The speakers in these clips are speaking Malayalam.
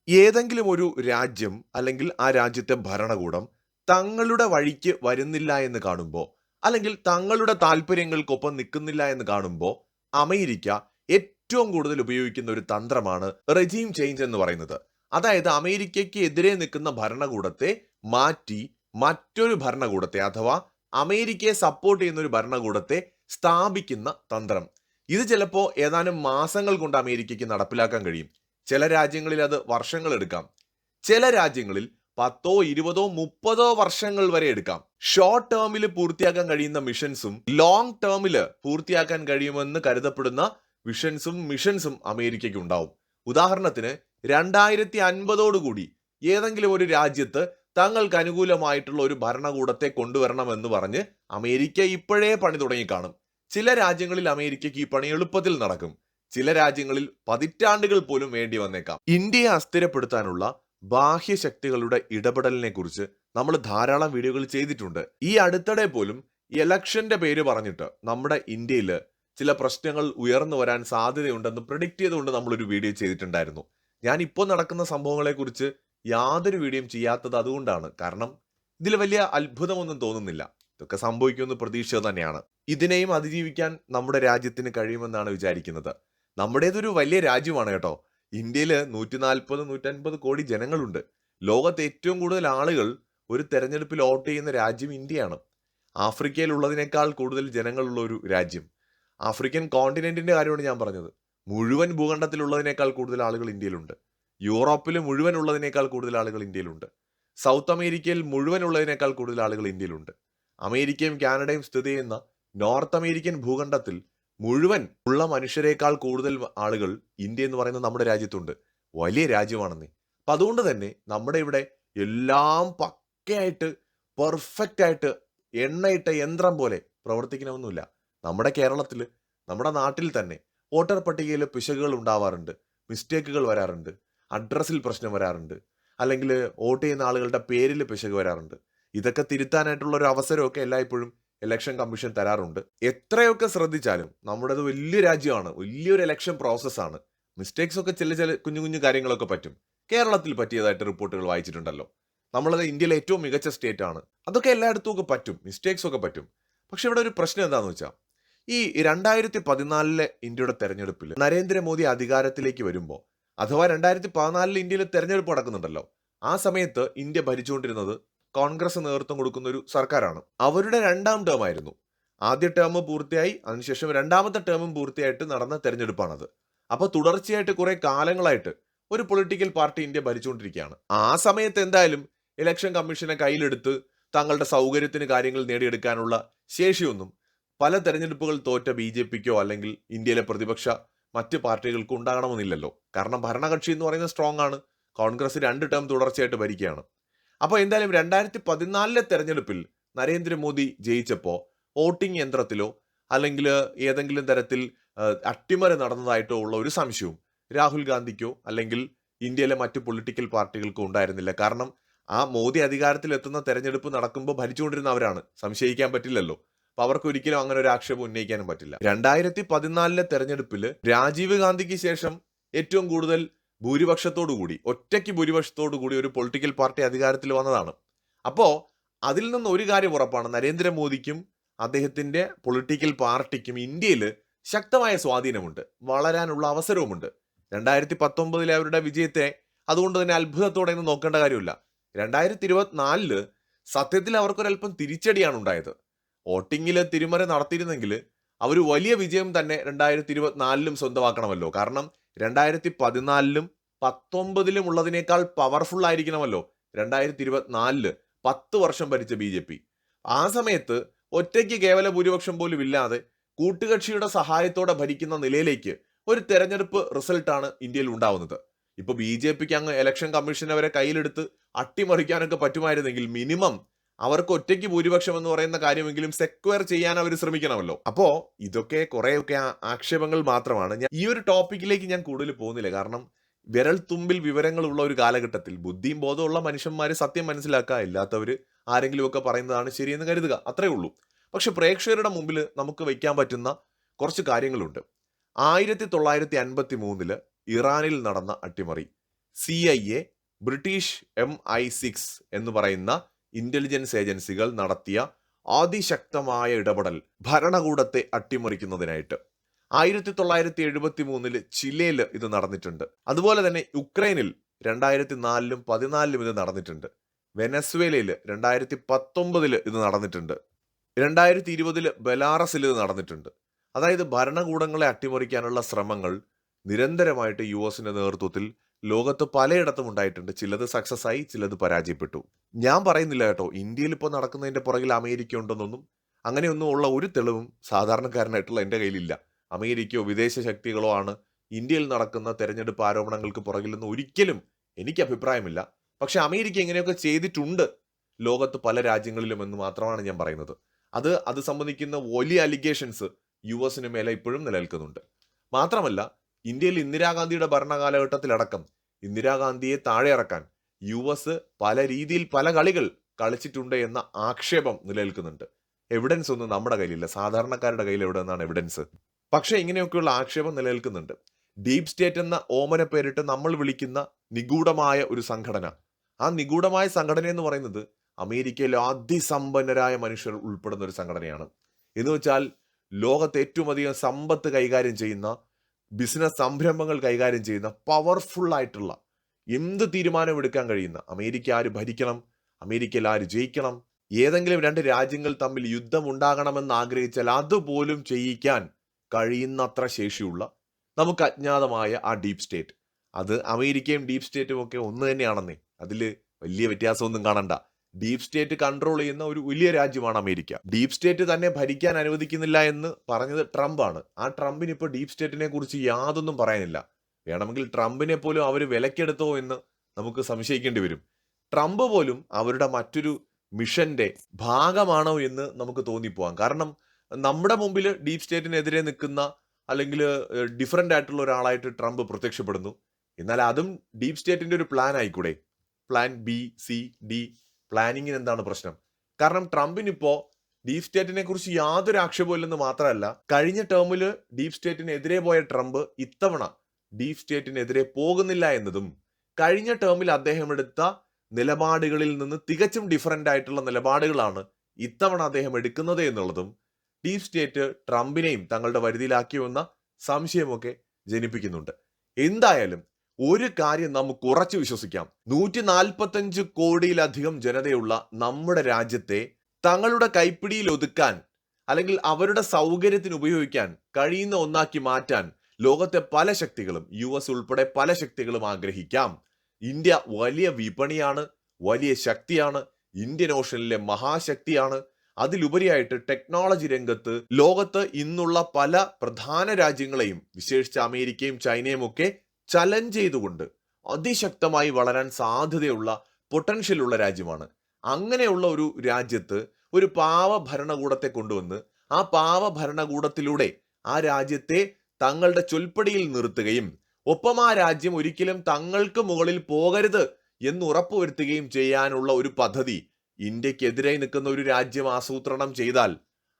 ഏതെങ്കിലും ഒരു രാജ്യം അല്ലെങ്കിൽ ആ രാജ്യത്തെ ഭരണകൂടം തങ്ങളുടെ വഴിക്ക് വരുന്നില്ല എന്ന് കാണുമ്പോൾ അല്ലെങ്കിൽ തങ്ങളുടെ താല്പര്യങ്ങൾക്കൊപ്പം നിൽക്കുന്നില്ല എന്ന് കാണുമ്പോൾ അമേരിക്ക ഏറ്റവും കൂടുതൽ ഉപയോഗിക്കുന്ന ഒരു തന്ത്രമാണ് റെജീം ചേഞ്ച് എന്ന് പറയുന്നത്. അതായത് അമേരിക്കയ്ക്ക് എതിരെ നിൽക്കുന്ന ഭരണകൂടത്തെ മാറ്റി മറ്റൊരു ഭരണകൂടത്തെ അഥവാ അമേരിക്കയെ സപ്പോർട്ട് ചെയ്യുന്ന ഒരു ഭരണകൂടത്തെ സ്ഥാപിക്കുന്ന തന്ത്രം. ഇത് ചിലപ്പോൾ ഏതാനും മാസങ്ങൾ കൊണ്ട് അമേരിക്കയ്ക്ക് നടപ്പിലാക്കാൻ കഴിയും. ചില രാജ്യങ്ങളിൽ അത് വർഷങ്ങൾ എടുക്കാം. ചില രാജ്യങ്ങളിൽ 10, 20, 30 വർഷങ്ങൾ വരെ എടുക്കാം. ഷോർട്ട് ടേമിൽ പൂർത്തിയാക്കാൻ കഴിയുന്ന മിഷൻസും ലോങ് ടേമിൽ പൂർത്തിയാക്കാൻ കഴിയുമെന്ന് കരുതപ്പെടുന്ന മിഷൻസും അമേരിക്കയ്ക്ക് ഉണ്ടാവും. ഉദാഹരണത്തിന് 2050 ഏതെങ്കിലും ഒരു രാജ്യത്ത് തങ്ങൾക്ക് അനുകൂലമായിട്ടുള്ള ഒരു ഭരണകൂടത്തെ കൊണ്ടുവരണമെന്ന് പറഞ്ഞ് അമേരിക്ക ഇപ്പോഴേ പണി തുടങ്ങി കാണും. ചില രാജ്യങ്ങളിൽ അമേരിക്കയ്ക്ക് ഈ പണി എളുപ്പത്തിൽ നടക്കും. ചില രാജ്യങ്ങളിൽ പതിറ്റാണ്ടുകൾ പോലും വേണ്ടി വന്നേക്കാം. ഇന്ത്യയെ അസ്ഥിരപ്പെടുത്താനുള്ള ബാഹ്യശക്തികളുടെ ഇടപെടലിനെ കുറിച്ച് നമ്മൾ ധാരാളം വീഡിയോകൾ ചെയ്തിട്ടുണ്ട്. ഈ അടുത്തിടെ പോലും ഇലക്ഷന്റെ പേര് പറഞ്ഞിട്ട് നമ്മുടെ ഇന്ത്യയിൽ ചില പ്രശ്നങ്ങൾ ഉയർന്നു വരാൻ സാധ്യതയുണ്ടെന്ന് പ്രെഡിക്റ്റ് ചെയ്തുകൊണ്ട് നമ്മളൊരു വീഡിയോ ചെയ്തിട്ടുണ്ടായിരുന്നു. ഞാൻ ഇപ്പോൾ നടക്കുന്ന സംഭവങ്ങളെക്കുറിച്ച് യാതൊരു വീഡിയോയും ചെയ്യാത്തത് അതുകൊണ്ടാണ്. കാരണം ഇതിൽ വലിയ അത്ഭുതമൊന്നും തോന്നുന്നില്ല. ഇതൊക്കെ സംഭവിക്കുമെന്ന് പ്രതീക്ഷിച്ചത് തന്നെയാണ്. ഇതിനെയും അതിജീവിക്കാൻ നമ്മുടെ രാജ്യത്തിന് കഴിയുമെന്നാണ് വിചാരിക്കുന്നത്. നമ്മുടേതൊരു വലിയ രാജ്യമാണ് കേട്ടോ. ഇന്ത്യയിൽ 140-150 കോടി ജനങ്ങളുണ്ട്. ലോകത്ത് ഏറ്റവും കൂടുതൽ ആളുകൾ ഒരു തെരഞ്ഞെടുപ്പിൽ വോട്ട് ചെയ്യുന്ന രാജ്യം ഇന്ത്യയാണ്. ആഫ്രിക്കയിൽ ഉള്ളതിനേക്കാൾ കൂടുതൽ ജനങ്ങളുള്ള ഒരു രാജ്യം. ആഫ്രിക്കൻ കോണ്ടിനെന്റിന്റെ കാര്യമാണ് ഞാൻ പറഞ്ഞത്. മുഴുവൻ ഭൂഖണ്ഡത്തിലുള്ളതിനേക്കാൾ കൂടുതൽ ആളുകൾ ഇന്ത്യയിലുണ്ട്. യൂറോപ്പിൽ മുഴുവൻ ഉള്ളതിനേക്കാൾ കൂടുതൽ ആളുകൾ ഇന്ത്യയിലുണ്ട്. സൗത്ത് അമേരിക്കയിൽ മുഴുവൻ ഉള്ളതിനേക്കാൾ കൂടുതൽ ആളുകൾ ഇന്ത്യയിലുണ്ട്. അമേരിക്കയും കാനഡയും സ്ഥിതി ചെയ്യുന്ന നോർത്ത് അമേരിക്കൻ ഭൂഖണ്ഡത്തിൽ മുഴുവൻ ഉള്ള മനുഷ്യരെക്കാൾ കൂടുതൽ ആളുകൾ ഇന്ത്യ എന്ന് പറയുന്ന നമ്മുടെ രാജ്യത്തുണ്ട്. വലിയ രാജ്യമാണെന്നേ. അപ്പം അതുകൊണ്ട് തന്നെ നമ്മുടെ ഇവിടെ എല്ലാം പക്കയായിട്ട് പെർഫെക്റ്റ് ആയിട്ട് എണ്ണയിട്ട യന്ത്രം പോലെ പ്രവർത്തിക്കണമെന്നില്ല. നമ്മുടെ കേരളത്തിൽ, നമ്മുടെ നാട്ടിൽ തന്നെ വോട്ടർ പട്ടികയിൽ പിശകുകൾ ഉണ്ടാവാറുണ്ട്, മിസ്റ്റേക്കുകൾ വരാറുണ്ട്, അഡ്രസ്സിൽ പ്രശ്നം വരാറുണ്ട്, അല്ലെങ്കിൽ വോട്ട് ചെയ്യുന്ന ആളുകളുടെ പേരിൽ പിശക് വരാറുണ്ട്. ഇതൊക്കെ തിരുത്താനായിട്ടുള്ള ഒരു അവസരമൊക്കെ എല്ലായ്പ്പോഴും ഇലക്ഷൻ കമ്മീഷൻ തരാറുണ്ട്. എത്രയൊക്കെ ശ്രദ്ധിച്ചാലും നമ്മുടേത് വലിയ രാജ്യമാണ്, വലിയൊരു ഇലക്ഷൻ പ്രോസസ്സാണ്. മിസ്റ്റേക്സ് ഒക്കെ ചില ചില കുഞ്ഞു കുഞ്ഞു കാര്യങ്ങളൊക്കെ പറ്റും. കേരളത്തിൽ പറ്റിയതായിട്ട് റിപ്പോർട്ടുകൾ വായിച്ചിട്ടുണ്ടല്ലോ. നമ്മളത് ഇന്ത്യയിലെ ഏറ്റവും മികച്ച സ്റ്റേറ്റ് ആണ്. അതൊക്കെ എല്ലായിടത്തും ഒക്കെ പറ്റും, മിസ്റ്റേക്സ് ഒക്കെ പറ്റും. പക്ഷെ ഇവിടെ ഒരു പ്രശ്നം എന്താണെന്ന് വെച്ചാൽ, ഈ 2014 ഇന്ത്യയുടെ തെരഞ്ഞെടുപ്പിൽ നരേന്ദ്രമോദി അധികാരത്തിലേക്ക് വരുമ്പോൾ, അഥവാ 2014 ഇന്ത്യയിൽ തെരഞ്ഞെടുപ്പ് നടക്കുന്നുണ്ടല്ലോ, ആ സമയത്ത് ഇന്ത്യ ഭരിച്ചുകൊണ്ടിരുന്നത് കോൺഗ്രസ് നേതൃത്വം കൊടുക്കുന്ന ഒരു സർക്കാരാണ്. അവരുടെ 2ാം ടേം ആയിരുന്നു. ആദ്യ ടേം പൂർത്തിയായി, അതിനുശേഷം 2ാമത്തെ ടേമും പൂർത്തിയായിട്ട് നടന്ന തെരഞ്ഞെടുപ്പാണത്. അപ്പോൾ തുടർച്ചയായിട്ട് കുറെ കാലങ്ങളായിട്ട് ഒരു പൊളിറ്റിക്കൽ പാർട്ടി ഇന്ത്യ ഭരിച്ചുകൊണ്ടിരിക്കുകയാണ്. ആ സമയത്ത് എന്തായാലും ഇലക്ഷൻ കമ്മീഷനെ കയ്യിലെടുത്ത് തങ്ങളുടെ സൗകര്യത്തിന് കാര്യങ്ങൾ നേടിയെടുക്കാനുള്ള ശേഷിയൊന്നും പല തെരഞ്ഞെടുപ്പുകൾ തോറ്റ BJPക്കോ അല്ലെങ്കിൽ ഇന്ത്യയിലെ പ്രതിപക്ഷ മറ്റ് പാർട്ടികൾക്കും ഉണ്ടാകണമെന്നില്ലല്ലോ. കാരണം ഭരണകക്ഷി എന്ന് പറയുന്നത് സ്ട്രോങ് ആണ്. കോൺഗ്രസ് 2 ടേം തുടർച്ചയായിട്ട് ഭരിക്കുകയാണ്. അപ്പോൾ എന്തായാലും 2014 തെരഞ്ഞെടുപ്പിൽ നരേന്ദ്രമോദി ജയിച്ചപ്പോൾ വോട്ടിംഗ് യന്ത്രത്തിലോ അല്ലെങ്കിൽ ഏതെങ്കിലും തരത്തിൽ അട്ടിമറി നടന്നതായിട്ടോ ഉള്ള ഒരു സംശയവും രാഹുൽ ഗാന്ധിക്കോ അല്ലെങ്കിൽ ഇന്ത്യയിലെ മറ്റ് പൊളിറ്റിക്കൽ പാർട്ടികൾക്കോ ഉണ്ടായിരുന്നില്ല. കാരണം ആ മോദി അധികാരത്തിൽ എത്തുന്ന തെരഞ്ഞെടുപ്പ് നടക്കുമ്പോൾ ഭരിച്ചുകൊണ്ടിരുന്നവരാണ്, സംശയിക്കാൻ പറ്റില്ലല്ലോ. അപ്പൊ അവർക്ക് ഒരിക്കലും അങ്ങനെ ഒരു ആക്ഷേപം ഉന്നയിക്കാനും പറ്റില്ല. 2014 തെരഞ്ഞെടുപ്പിൽ രാജീവ് ഗാന്ധിക്ക് ശേഷം ഏറ്റവും കൂടുതൽ ഒറ്റയ്ക്ക് ഭൂരിപക്ഷത്തോടു കൂടി ഒരു പൊളിറ്റിക്കൽ പാർട്ടി അധികാരത്തിൽ വന്നതാണ്. അപ്പോ അതിൽ നിന്ന് ഒരു കാര്യം ഉറപ്പാണ്, നരേന്ദ്രമോദിക്കും അദ്ദേഹത്തിന്റെ പൊളിറ്റിക്കൽ പാർട്ടിക്കും ഇന്ത്യയിൽ ശക്തമായ സ്വാധീനമുണ്ട്, വളരാനുള്ള അവസരവുമുണ്ട്. 2019 അവരുടെ വിജയത്തെ അതുകൊണ്ട് തന്നെ അത്ഭുതത്തോടെ ഒന്നും നോക്കേണ്ട കാര്യമില്ല. 2024 സത്യത്തിൽ അവർക്കൊരല്പം തിരിച്ചടിയാണ് ഉണ്ടായത്. വോട്ടിങ്ങിൽ തിരിമറി നടത്തിയിരുന്നെങ്കിൽ അവർ വലിയ വിജയം തന്നെ 2024 സ്വന്തമാക്കണമല്ലോ. കാരണം 2014 19 ഉള്ളതിനേക്കാൾ പവർഫുൾ ആയിരിക്കണമല്ലോ 2024 10 വർഷം ഭരിച്ച BJP. ആ സമയത്ത് ഒറ്റയ്ക്ക് കേവല ഭൂരിപക്ഷം പോലും ഇല്ലാതെ കൂട്ടുകക്ഷിയുടെ സഹായത്തോടെ ഭരിക്കുന്ന നിലയിലേക്ക് ഒരു തെരഞ്ഞെടുപ്പ് റിസൾട്ടാണ് ഇന്ത്യയിൽ ഉണ്ടാവുന്നത്. ഇപ്പൊ BJPക്ക് അങ്ങ് ഇലക്ഷൻ കമ്മീഷനെ വരെ കയ്യിലെടുത്ത് അട്ടിമറിക്കാനൊക്കെ പറ്റുമായിരുന്നെങ്കിൽ മിനിമം അവർക്ക് ഒറ്റയ്ക്ക് ഭൂരിപക്ഷം എന്ന് പറയുന്ന കാര്യമെങ്കിലും സെക്വയർ ചെയ്യാൻ അവർ ശ്രമിക്കണമല്ലോ. അപ്പോ ഇതൊക്കെ കുറെയൊക്കെ ആക്ഷേപങ്ങൾ മാത്രമാണ്. ഈ ഒരു ടോപ്പിക്കിലേക്ക് ഞാൻ കൂടുതൽ പോകുന്നില്ല. കാരണം വിരൽ തുമ്പിൽ വിവരങ്ങളുള്ള ഒരു കാലഘട്ടത്തിൽ ബുദ്ധിയും ബോധമുള്ള മനുഷ്യന്മാര് സത്യം മനസ്സിലാക്കുക, ഇല്ലാത്തവര് ആരെങ്കിലുമൊക്കെ പറയുന്നതാണ് ശരിയെന്ന് കരുതുക, അത്രേ ഉള്ളൂ. പക്ഷെ പ്രേക്ഷകരുടെ മുമ്പിൽ നമുക്ക് വയ്ക്കാൻ പറ്റുന്ന കുറച്ച് കാര്യങ്ങളുണ്ട്. 1953 ഇറാനിൽ നടന്ന അട്ടിമറി, CIA, ബ്രിട്ടീഷ് MI6 എന്ന് പറയുന്ന ഇന്റലിജൻസ് ഏജൻസികൾ നടത്തിയ അതിശക്തമായ ഇടപെടൽ ഭരണകൂടത്തെ അട്ടിമറിക്കുന്നതിനായിട്ട്. 1973 ചിലിയിൽ ഇത് നടന്നിട്ടുണ്ട്. അതുപോലെ തന്നെ യുക്രൈനിൽ 2004 2014 ഇത് നടന്നിട്ടുണ്ട്. വെനസ്വേലയിൽ 2019 ഇത് നടന്നിട്ടുണ്ട്. 2020 ബെലാറസിൽ ഇത് നടന്നിട്ടുണ്ട്. അതായത് ഭരണകൂടങ്ങളെ അട്ടിമറിക്കാനുള്ള ശ്രമങ്ങൾ നിരന്തരമായിട്ട് US-ന്റെ നേതൃത്വത്തിൽ ലോകത്ത് പലയിടത്തും ഉണ്ടായിട്ടുണ്ട്. ചിലത് സക്സസ് ആയി, ചിലത് പരാജയപ്പെട്ടു. ഞാൻ പറയുന്നില്ല കേട്ടോ ഇന്ത്യയിൽ ഇപ്പോൾ നടക്കുന്നതിന്റെ പുറകിൽ അമേരിക്ക ഉണ്ടെന്നൊന്നും. അങ്ങനെയൊന്നും ഉള്ള ഒരു തെളിവും സാധാരണക്കാരനായിട്ടുള്ള എൻ്റെ കയ്യിലില്ല. അമേരിക്കയോ വിദേശ ശക്തികളോ ആണ് ഇന്ത്യയിൽ നടക്കുന്ന തെരഞ്ഞെടുപ്പ് ആരോപണങ്ങൾക്ക് പുറകിലെന്ന് ഒരിക്കലും എനിക്ക് അഭിപ്രായമില്ല. പക്ഷെ അമേരിക്ക എങ്ങനെയൊക്കെ ചെയ്തിട്ടുണ്ട് ലോകത്ത് പല രാജ്യങ്ങളിലും എന്ന് മാത്രമാണ് ഞാൻ പറയുന്നത്. അത് സംബന്ധിക്കുന്ന വലിയ അലിഗേഷൻസ് US-ന് മേലെ ഇപ്പോഴും നിലനിൽക്കുന്നുണ്ട്. മാത്രമല്ല ഇന്ത്യയിൽ ഇന്ദിരാഗാന്ധിയുടെ ഭരണകാലഘട്ടത്തിലടക്കം ഇന്ദിരാഗാന്ധിയെ താഴെ ഇറക്കാൻ US പല രീതിയിൽ പല കളികൾ കളിച്ചിട്ടുണ്ട് എന്ന ആക്ഷേപം നിലനിൽക്കുന്നുണ്ട്. എവിഡൻസ് ഒന്നും നമ്മുടെ കയ്യിലില്ല. സാധാരണക്കാരുടെ കയ്യിൽ എവിടെ നിന്നാണ് എവിഡൻസ്? പക്ഷെ ഇങ്ങനെയൊക്കെയുള്ള ആക്ഷേപം നിലനിൽക്കുന്നുണ്ട്. ഡീപ് സ്റ്റേറ്റ് എന്ന ഓമന പേരിട്ട് നമ്മൾ വിളിക്കുന്ന നിഗൂഢമായ ഒരു സംഘടന, ആ നിഗൂഢമായ സംഘടന എന്ന് പറയുന്നത് അമേരിക്കയിലെ അതിസമ്പന്നരായ മനുഷ്യർ ഉൾപ്പെടുന്ന ഒരു സംഘടനയാണ്. എന്ന് വെച്ചാൽ ലോകത്തെ ഏറ്റവും അധികം സമ്പത്ത് കൈകാര്യം ചെയ്യുന്ന, ബിസിനസ് സംരംഭങ്ങൾ കൈകാര്യം ചെയ്യുന്ന, പവർഫുൾ ആയിട്ടുള്ള, എന്ത് തീരുമാനം എടുക്കാൻ കഴിയുന്ന, അമേരിക്ക ആര് ഭരിക്കണം, അമേരിക്കയിൽ ആര് ജയിക്കണം, ഏതെങ്കിലും രണ്ട് രാജ്യങ്ങൾ തമ്മിൽ യുദ്ധം ഉണ്ടാകണമെന്ന് ആഗ്രഹിച്ചാൽ അതുപോലും ചെയ്യിക്കാൻ കഴിയുന്നത്ര ശേഷിയുള്ള നമുക്ക് അജ്ഞാതമായ ആ ഡീപ് സ്റ്റേറ്റ്, അത് അമേരിക്കയും ഡീപ് സ്റ്റേറ്റും ഒക്കെ ഒന്ന് തന്നെയാണെന്നേ. അതിൽ വലിയ വ്യത്യാസമൊന്നും കാണണ്ട. ഡീപ് സ്റ്റേറ്റ് കൺട്രോൾ ചെയ്യുന്ന ഒരു വലിയ രാജ്യമാണ് അമേരിക്ക. ഡീപ് സ്റ്റേറ്റ് തന്നെ ഭരിക്കാൻ അനുവദിക്കുന്നില്ല എന്ന് പറഞ്ഞത് ട്രംപാണ്. ആ ട്രംപിന് ഇപ്പോൾ ഡീപ് സ്റ്റേറ്റിനെ കുറിച്ച് യാതൊന്നും പറയാനില്ല. വേണമെങ്കിൽ ട്രംപിനെ പോലും അവർ വിലക്കെടുത്തോ എന്ന് നമുക്ക് സംശയിക്കേണ്ടി വരും. ട്രംപ് പോലും അവരുടെ മറ്റൊരു മിഷന്റെ ഭാഗമാണോ എന്ന് നമുക്ക് തോന്നിപ്പോവാം. കാരണം നമ്മുടെ മുമ്പിൽ ഡീപ് സ്റ്റേറ്റിനെതിരെ നിൽക്കുന്ന അല്ലെങ്കിൽ ഡിഫറൻ്റ് ആയിട്ടുള്ള ഒരാളായിട്ട് ട്രംപ് പ്രത്യക്ഷപ്പെടുന്നു. എന്നാൽ അതും ഡീപ് സ്റ്റേറ്റിന്റെ ഒരു പ്ലാൻ ആയിക്കൂടെ? Plan B, C, D. പ്ലാനിങ്ങിന് എന്താണ് പ്രശ്നം? കാരണം ട്രംപിനിപ്പോ ഡീപ് സ്റ്റേറ്റിനെ കുറിച്ച് യാതൊരു ആക്ഷേപവും ഇല്ലെന്ന് മാത്രമല്ല, കഴിഞ്ഞ ടേമില് ഡീപ് സ്റ്റേറ്റിനെതിരെ പോയ ട്രംപ് ഇത്തവണ ഡീപ് സ്റ്റേറ്റിനെതിരെ പോകുന്നില്ല എന്നതും, കഴിഞ്ഞ ടേമിൽ അദ്ദേഹം എടുത്ത നിലപാടുകളിൽ നിന്ന് തികച്ചും ഡിഫറൻ്റ് ആയിട്ടുള്ള നിലപാടുകളാണ് ഇത്തവണ അദ്ദേഹം എടുക്കുന്നത് എന്നുള്ളതും ഡീപ് സ്റ്റേറ്റ് ട്രംപിനെയും തങ്ങളുടെ വരുതിയിലാക്കിയോ എന്ന സംശയമൊക്കെ ജനിപ്പിക്കുന്നുണ്ട്. എന്തായാലും ഒരു കാര്യം നമുക്ക് ഉറച്ചു വിശ്വസിക്കാം. 145 കോടിയിലധികം ജനതയുള്ള നമ്മുടെ രാജ്യത്തെ തങ്ങളുടെ കൈപ്പിടിയിൽ ഒതുക്കാൻ അല്ലെങ്കിൽ അവരുടെ സൗകര്യത്തിന് ഉപയോഗിക്കാൻ കഴിയുന്ന ഒന്നാക്കി മാറ്റാൻ ലോകത്തെ പല ശക്തികളും, US ഉൾപ്പെടെ പല ശക്തികളും ആഗ്രഹിക്കാം. ഇന്ത്യ വലിയ വിപണിയാണ്, വലിയ ശക്തിയാണ്, ഇന്ത്യൻ ഓഷനിലെ മഹാശക്തിയാണ്. അതിലുപരിയായിട്ട് ടെക്നോളജി രംഗത്ത് ലോകത്ത് ഇന്നുള്ള പല പ്രധാന രാജ്യങ്ങളെയും, വിശേഷിച്ച് അമേരിക്കയും ചൈനയും ഒക്കെ ചലഞ്ച് ചെയ്തുകൊണ്ട് അതിശക്തമായി വളരാൻ സാധ്യതയുള്ള പൊട്ടൻഷ്യലുള്ള രാജ്യമാണ്. അങ്ങനെയുള്ള ഒരു രാജ്യത്ത് ഒരു പാവ ഭരണകൂടത്തെ കൊണ്ടുവന്ന് ആ പാവ ഭരണകൂടത്തിലൂടെ ആ രാജ്യത്തെ തങ്ങളുടെ ചൊൽപ്പടിയിൽ നിർത്തുകയും ഒപ്പം ആ രാജ്യം ഒരിക്കലും തങ്ങൾക്ക് മുകളിൽ പോകരുത് എന്ന് ഉറപ്പുവരുത്തുകയും ചെയ്യാനുള്ള ഒരു പദ്ധതി ഇന്ത്യക്കെതിരായി നിൽക്കുന്ന ഒരു രാജ്യം ആസൂത്രണം ചെയ്താൽ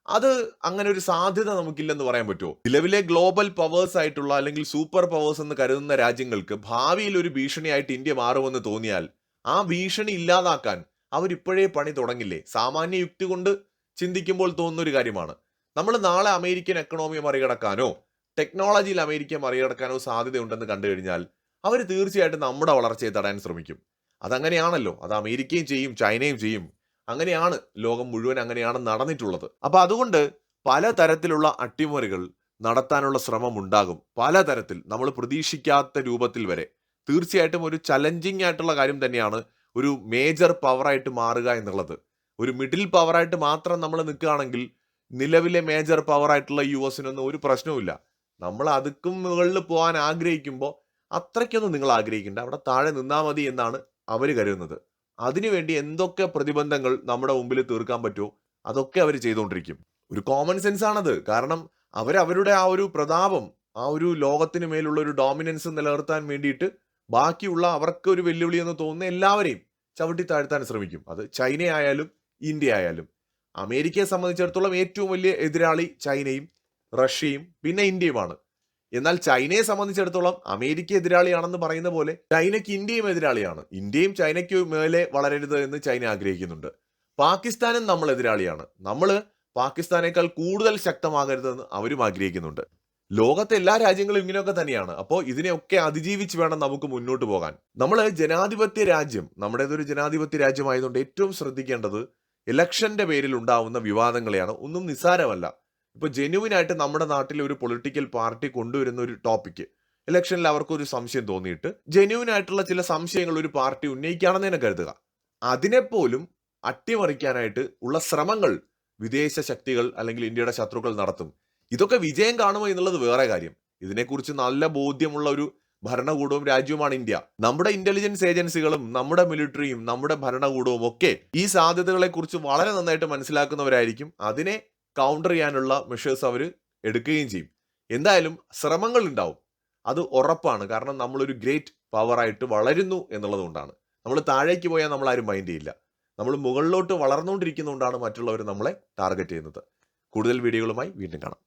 അത് അങ്ങനെ ഒരു സാധ്യത നമുക്കില്ലെന്ന് പറയാൻ പറ്റുമോ? നിലവിലെ ഗ്ലോബൽ പവേഴ്സ് ആയിട്ടുള്ള അല്ലെങ്കിൽ സൂപ്പർ പവേഴ്സ് എന്ന് കരുതുന്ന രാജ്യങ്ങൾക്ക് ഭാവിയിൽ ഒരു ഭീഷണിയായിട്ട് ഇന്ത്യ മാറുമെന്ന് തോന്നിയാൽ ആ ഭീഷണി ഇല്ലാതാക്കാൻ അവരിപ്പോഴേ പണി തുടങ്ങില്ലേ? സാമാന്യ യുക്തി കൊണ്ട് ചിന്തിക്കുമ്പോൾ തോന്നുന്ന ഒരു കാര്യമാണ്. നമ്മൾ നാളെ അമേരിക്കൻ എക്കണോമിയെ മറികടക്കാനോ ടെക്നോളജിയിൽ അമേരിക്ക മറികടക്കാനോ സാധ്യതയുണ്ടെന്ന് കണ്ടു കഴിഞ്ഞാൽ അവർ തീർച്ചയായിട്ടും നമ്മുടെ വളർച്ചയെ തടയാൻ ശ്രമിക്കും. അതങ്ങനെയാണല്ലോ. അത് അമേരിക്കയും ചെയ്യും, ചൈനയും ചെയ്യും. അങ്ങനെയാണ് ലോകം മുഴുവൻ അങ്ങനെയാണ് നടന്നിട്ടുള്ളത്. അപ്പൊ അതുകൊണ്ട് പലതരത്തിലുള്ള അട്ടിമറികൾ നടത്താനുള്ള ശ്രമം ഉണ്ടാകും. പലതരത്തിൽ നമ്മൾ പ്രതീക്ഷിക്കാത്ത രൂപത്തിൽ വരെ. തീർച്ചയായിട്ടും ഒരു ചലഞ്ചിങ് ആയിട്ടുള്ള കാര്യം തന്നെയാണ് ഒരു മേജർ പവറായിട്ട് മാറുക എന്നുള്ളത്. ഒരു മിഡിൽ പവറായിട്ട് മാത്രം നമ്മൾ നിൽക്കുകയാണെങ്കിൽ നിലവിലെ മേജർ പവറായിട്ടുള്ള US-നൊന്നും ഒരു പ്രശ്നവുമില്ല. നമ്മൾ അതുക്കും മുകളിൽ പോകാൻ ആഗ്രഹിക്കുമ്പോൾ അത്രയ്ക്കൊന്നും നിങ്ങൾ ആഗ്രഹിക്കേണ്ട, അവിടെ താഴെ നിന്നാൽ മതി എന്നാണ് അവർ കരുതുന്നത്. അതിനുവേണ്ടി എന്തൊക്കെ പ്രതിബന്ധങ്ങൾ നമ്മുടെ മുമ്പിൽ തീർക്കാൻ പറ്റുമോ അതൊക്കെ അവർ ചെയ്തുകൊണ്ടിരിക്കും. ഒരു കോമൺ സെൻസ് ആണത്. കാരണം അവരവരുടെ ആ ഒരു പ്രതാപം, ആ ഒരു ലോകത്തിന് മേലുള്ള ഒരു ഡോമിനൻസ് നിലനിർത്താൻ വേണ്ടിയിട്ട് ബാക്കിയുള്ള അവർക്ക് ഒരു വെല്ലുവിളി എന്ന് തോന്നുന്ന എല്ലാവരെയും ചവിട്ടി താഴ്ത്താൻ ശ്രമിക്കും. അത് ചൈന ആയാലും ഇന്ത്യ ആയാലും. അമേരിക്കയെ സംബന്ധിച്ചിടത്തോളം ഏറ്റവും വലിയ എതിരാളി ചൈനയും റഷ്യയും പിന്നെ ഇന്ത്യയുമാണ്. എന്നാൽ ചൈനയെ സംബന്ധിച്ചിടത്തോളം അമേരിക്ക എതിരാളിയാണെന്ന് പറയുന്ന പോലെ ചൈനയ്ക്ക് ഇന്ത്യയും എതിരാളിയാണ്. ഇന്ത്യയും ചൈനയ്ക്ക് മേലെ വളരരുത് എന്ന് ചൈന ആഗ്രഹിക്കുന്നുണ്ട്. പാകിസ്ഥാനും നമ്മൾ എതിരാളിയാണ്. നമ്മൾ പാകിസ്ഥാനേക്കാൾ കൂടുതൽ ശക്തമാകരുതെന്ന് അവരും ആഗ്രഹിക്കുന്നുണ്ട്. ലോകത്തെ എല്ലാ രാജ്യങ്ങളും ഇങ്ങനെയൊക്കെ തന്നെയാണ്. അപ്പോൾ ഇതിനെയൊക്കെ അതിജീവിച്ച് വേണം നമുക്ക് മുന്നോട്ട് പോകാൻ. നമ്മൾ ജനാധിപത്യ രാജ്യം, നമ്മുടേതൊരു ജനാധിപത്യ രാജ്യമായതുകൊണ്ട് ഏറ്റവും ശ്രദ്ധിക്കേണ്ടത് ഇലക്ഷന്റെ പേരിൽ ഉണ്ടാവുന്ന വിവാദങ്ങളെയാണ്. ഒന്നും നിസ്സാരമല്ല. ഇപ്പൊ ജെന്യുവിൻ ആയിട്ട് നമ്മുടെ നാട്ടിൽ ഒരു പൊളിറ്റിക്കൽ പാർട്ടി കൊണ്ടുവരുന്ന ഒരു ടോപ്പിക്ക്, ഇലക്ഷനിൽ അവർക്കൊരു സംശയം തോന്നിയിട്ട് ജെന്യുവിൻ ആയിട്ടുള്ള ചില സംശയങ്ങൾ ഒരു പാർട്ടി ഉന്നയിക്കുകയാണെന്ന് തന്നെ കരുതുക. അതിനെപ്പോലും അട്ടിമറിക്കാനായിട്ട് ഉള്ള ശ്രമങ്ങൾ വിദേശ ശക്തികൾ അല്ലെങ്കിൽ ഇന്ത്യയുടെ ശത്രുക്കൾ നടത്തും. ഇതൊക്കെ വിജയം കാണുമോ എന്നുള്ളത് വേറെ കാര്യം. ഇതിനെക്കുറിച്ച് നല്ല ബോധ്യമുള്ള ഒരു ഭരണകൂടവും രാജ്യവുമാണ് ഇന്ത്യ. നമ്മുടെ ഇന്റലിജൻസ് ഏജൻസികളും നമ്മുടെ മിലിറ്ററിയും നമ്മുടെ ഭരണകൂടവും ഒക്കെ ഈ സാധ്യതകളെ കുറിച്ച് വളരെ നന്നായിട്ട് മനസ്സിലാക്കുന്നവരായിരിക്കും. അതിനെ കൗണ്ടർ ചെയ്യാനുള്ള മെഷേഴ്സ് അവർ എടുക്കുകയും ചെയ്യും. എന്തായാലും ശ്രമങ്ങൾ ഉണ്ടാവും, അത് ഉറപ്പാണ്. കാരണം നമ്മളൊരു ഗ്രേറ്റ് പവറായിട്ട് വളരുന്നു എന്നുള്ളത് കൊണ്ടാണ്. നമ്മൾ താഴേക്ക് പോയാൽ നമ്മൾ ആരും മൈൻഡ് ചെയ്യില്ല. നമ്മൾ മുകളിലോട്ട് വളർന്നുകൊണ്ടിരിക്കുന്നതുകൊണ്ടാണ് മറ്റുള്ളവർ നമ്മളെ ടാർഗറ്റ് ചെയ്യുന്നത്. കൂടുതൽ വീഡിയോകളുമായി വീണ്ടും കാണാം.